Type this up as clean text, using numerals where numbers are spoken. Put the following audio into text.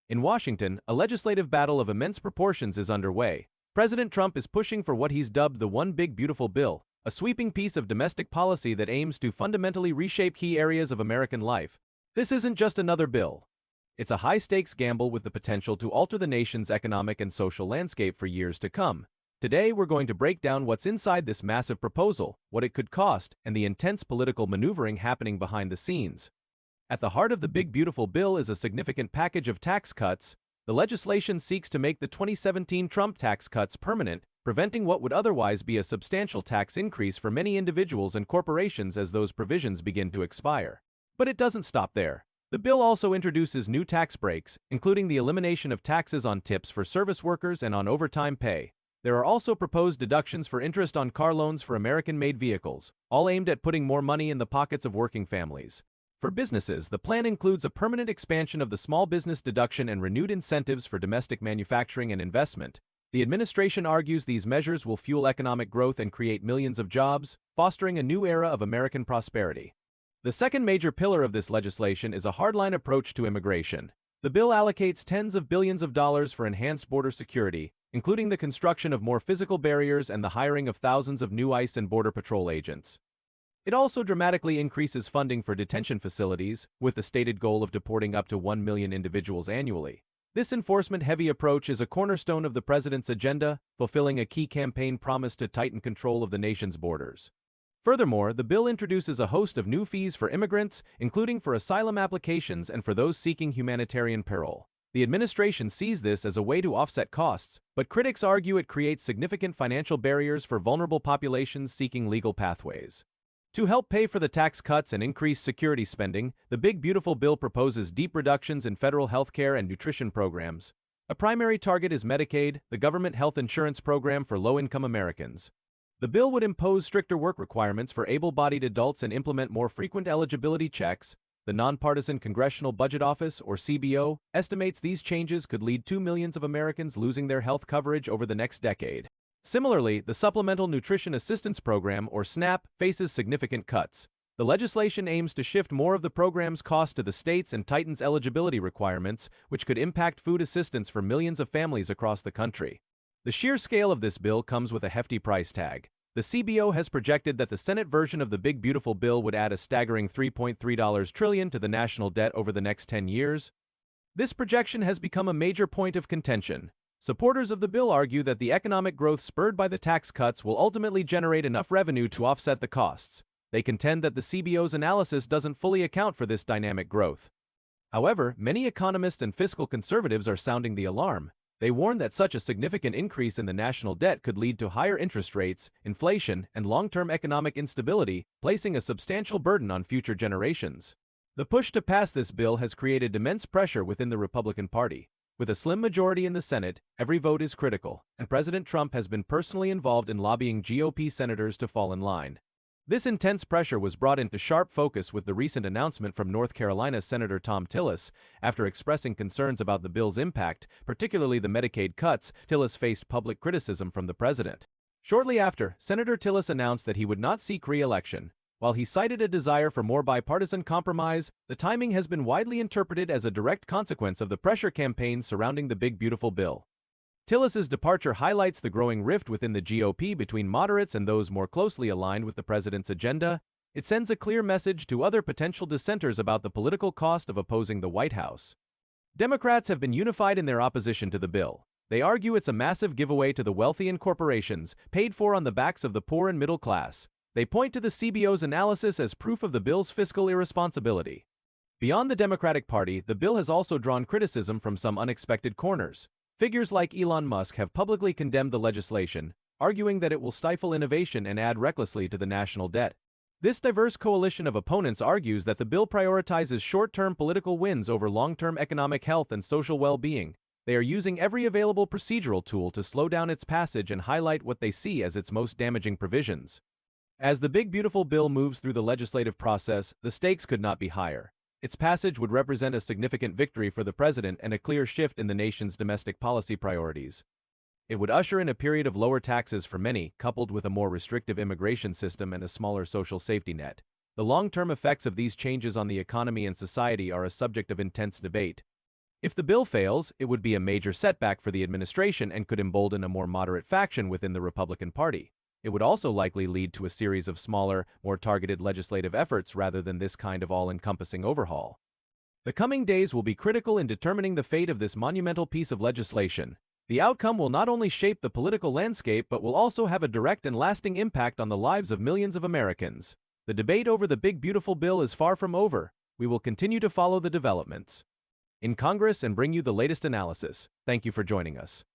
In Washington, a legislative battle of immense proportions is underway. President Trump is pushing for what he's dubbed the One Big Beautiful Bill, a sweeping piece of domestic policy that aims to fundamentally reshape key areas of American life. This isn't just another bill. It's a high-stakes gamble with the potential to alter the nation's economic and social landscape for years to come. Today, we're going to break down what's inside this massive proposal, what it could cost, and the intense political maneuvering happening behind the scenes. At the heart of the Big Beautiful Bill is a significant package of tax cuts. The legislation seeks to make the 2017 Trump tax cuts permanent, preventing what would otherwise be a substantial tax increase for many individuals and corporations as those provisions begin to expire. But it doesn't stop there. The bill also introduces new tax breaks, including the elimination of taxes on tips for service workers and on overtime pay. There are also proposed deductions for interest on car loans for American-made vehicles, all aimed at putting more money in the pockets of working families. For businesses, the plan includes a permanent expansion of the small business deduction and renewed incentives for domestic manufacturing and investment. The administration argues these measures will fuel economic growth and create millions of jobs, fostering a new era of American prosperity. The second major pillar of this legislation is a hardline approach to immigration. The bill allocates tens of billions of dollars for enhanced border security, including the construction of more physical barriers and the hiring of thousands of new ICE and Border Patrol agents. It also dramatically increases funding for detention facilities, with the stated goal of deporting up to 1 million individuals annually. This enforcement-heavy approach is a cornerstone of the president's agenda, fulfilling a key campaign promise to tighten control of the nation's borders. Furthermore, the bill introduces a host of new fees for immigrants, including for asylum applications and for those seeking humanitarian parole. The administration sees this as a way to offset costs, but critics argue it creates significant financial barriers for vulnerable populations seeking legal pathways. To help pay for the tax cuts and increase security spending, the Big Beautiful Bill proposes deep reductions in federal health care and nutrition programs. A primary target is Medicaid, the government health insurance program for low-income Americans. The bill would impose stricter work requirements for able-bodied adults and implement more frequent eligibility checks. The Nonpartisan Congressional Budget Office, or CBO, estimates these changes could lead to millions of Americans losing their health coverage over the next decade. Similarly, the Supplemental Nutrition Assistance Program, or SNAP, faces significant cuts. The legislation aims to shift more of the program's cost to the states and tightens eligibility requirements, which could impact food assistance for millions of families across the country. The sheer scale of this bill comes with a hefty price tag. The CBO has projected that the Senate version of the Big Beautiful Bill would add a staggering $3.3 trillion to the national debt over the next 10 years. This projection has become a major point of contention. Supporters of the bill argue that the economic growth spurred by the tax cuts will ultimately generate enough revenue to offset the costs. They contend that the CBO's analysis doesn't fully account for this dynamic growth. However, many economists and fiscal conservatives are sounding the alarm. They warn that such a significant increase in the national debt could lead to higher interest rates, inflation, and long-term economic instability, placing a substantial burden on future generations. The push to pass this bill has created immense pressure within the Republican Party. With a slim majority in the Senate, every vote is critical, and President Trump has been personally involved in lobbying GOP senators to fall in line. This intense pressure was brought into sharp focus with the recent announcement from North Carolina Senator Thom Tillis. After expressing concerns about the bill's impact, particularly the Medicaid cuts, Tillis faced public criticism from the president. Shortly after, Senator Tillis announced that he would not seek re-election. While he cited a desire for more bipartisan compromise, the timing has been widely interpreted as a direct consequence of the pressure campaigns surrounding the Big Beautiful Bill. Tillis's departure highlights the growing rift within the GOP between moderates and those more closely aligned with the president's agenda. It sends a clear message to other potential dissenters about the political cost of opposing the White House. Democrats have been unified in their opposition to the bill. They argue it's a massive giveaway to the wealthy and corporations, paid for on the backs of the poor and middle class. They point to the CBO's analysis as proof of the bill's fiscal irresponsibility. Beyond the Democratic Party, the bill has also drawn criticism from some unexpected corners. Figures like Elon Musk have publicly condemned the legislation, arguing that it will stifle innovation and add recklessly to the national debt. This diverse coalition of opponents argues that the bill prioritizes short-term political wins over long-term economic health and social well-being. They are using every available procedural tool to slow down its passage and highlight what they see as its most damaging provisions. As the Big Beautiful Bill moves through the legislative process, the stakes could not be higher. Its passage would represent a significant victory for the president and a clear shift in the nation's domestic policy priorities. It would usher in a period of lower taxes for many, coupled with a more restrictive immigration system and a smaller social safety net. The long-term effects of these changes on the economy and society are a subject of intense debate. If the bill fails, it would be a major setback for the administration and could embolden a more moderate faction within the Republican Party. It would also likely lead to a series of smaller, more targeted legislative efforts rather than this kind of all-encompassing overhaul. The coming days will be critical in determining the fate of this monumental piece of legislation. The outcome will not only shape the political landscape but will also have a direct and lasting impact on the lives of millions of Americans. The debate over the big beautiful bill is far from over. We will continue to follow the developments in Congress and bring you the latest analysis. Thank you for joining us.